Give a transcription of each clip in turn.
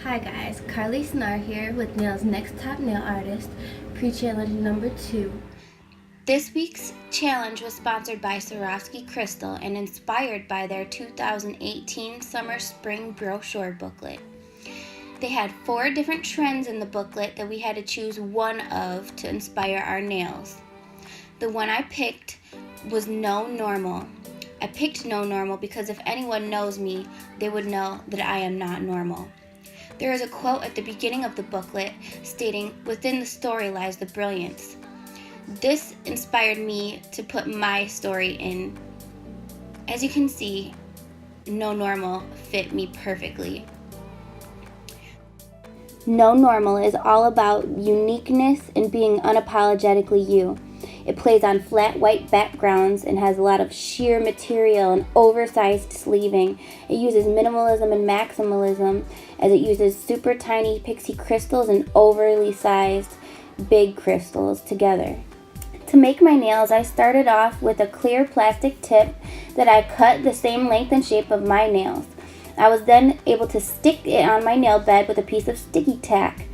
Hi guys, Carly Snar here with Nail's Next Top Nail Artist, pre-challenge number 2. This week's challenge was sponsored by Swarovski Crystal and inspired by their 2018 Summer Spring brochure booklet. They had 4 different trends in the booklet that we had to choose one of to inspire our nails. The one I picked was No Normal. I picked No Normal because if anyone knows me, they would know that I am not normal. There is a quote at the beginning of the booklet stating, "Within the story lies the brilliance." This inspired me to put my story in. As you can see, No Normal fit me perfectly. No Normal is all about uniqueness and being unapologetically you. It plays on flat white backgrounds and has a lot of sheer material and oversized sleeving. It uses minimalism and maximalism as it uses super tiny pixie crystals and overly sized big crystals together. To make my nails, I started off with a clear plastic tip that I cut the same length and shape of my nails. I was then able to stick it on my nail bed with a piece of sticky tack.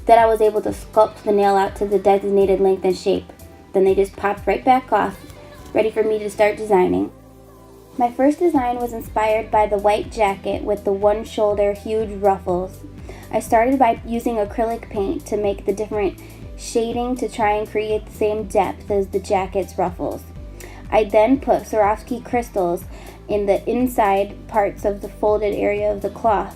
Then I was able to sculpt the nail out to the designated length and shape. Then they just popped right back off, ready for me to start designing. My first design was inspired by the white jacket with the one shoulder huge ruffles. I started by using acrylic paint to make the different shading to try and create the same depth as the jacket's ruffles. I then put Swarovski crystals in the inside parts of the folded area of the cloth.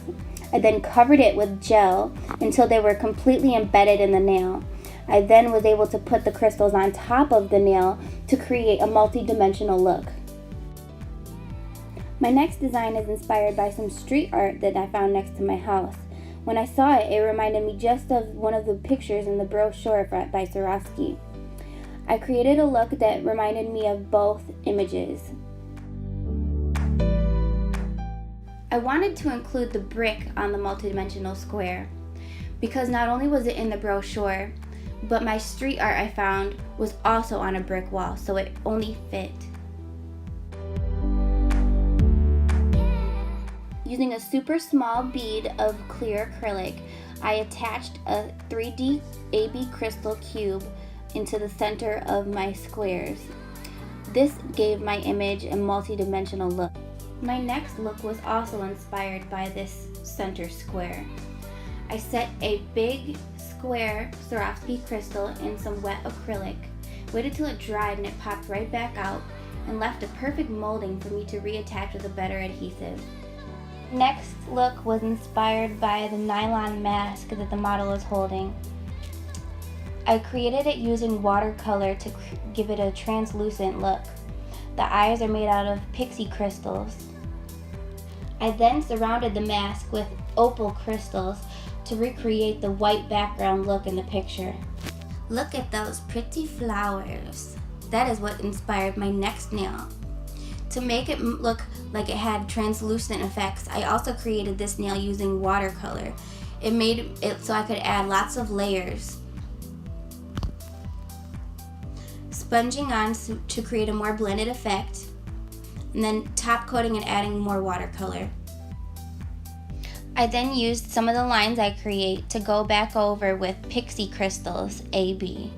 I then covered it with gel until they were completely embedded in the nail. I then was able to put the crystals on top of the nail to create a multi-dimensional look. My next design is inspired by some street art that I found next to my house. When I saw it, it reminded me just of one of the pictures in the brochure by Swarovski. I created a look that reminded me of both images. I wanted to include the brick on the multi-dimensional square because not only was it in the brochure, but my street art I found was also on a brick wall, so it only fit. Using a super small bead of clear acrylic, I attached a 3D AB crystal cube into the center of my squares. This gave my image a multi-dimensional look. My next look was also inspired by this center square. I set a big square Swarovski crystal in some wet acrylic, waited till it dried and it popped right back out, and left a perfect molding for me to reattach with a better adhesive. Next look was inspired by the nylon mask that the model is holding. I created it using watercolor to give it a translucent look. The eyes are made out of pixie crystals. I then surrounded the mask with opal crystals to recreate the white background look in the picture. Look at those pretty flowers. That is what inspired my next nail. To make it look like it had translucent effects, I also created this nail using watercolor. It made it so I could add lots of layers. Sponging on to create a more blended effect, and then top coating and adding more watercolor. I then used some of the lines I create to go back over with pixie crystals AB.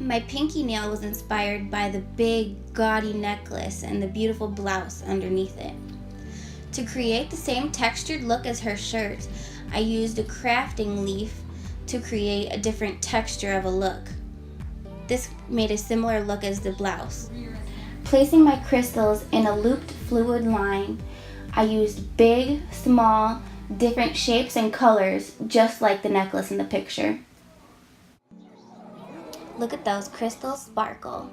My pinky nail was inspired by the big gaudy necklace and the beautiful blouse underneath it. To create the same textured look as her shirt, I used a crafting leaf to create a different texture of a look. This made a similar look as the blouse. Placing my crystals in a looped fluid line, I used big, small, different shapes and colors, just like the necklace in the picture. Look at those crystals sparkle.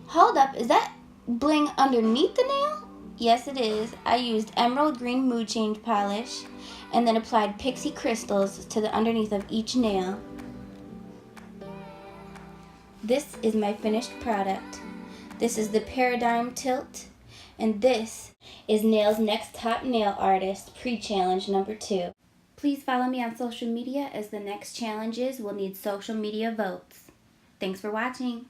Hold up, is that bling underneath the nail? Yes, it is. I used emerald green mood change polish and then applied pixie crystals to the underneath of each nail. This is my finished product. This is the Paradigm Tilt, and this is Nail's Next Top Nail Artist pre-challenge number 2. Please follow me on social media as the next challenges will need social media votes. Thanks for watching.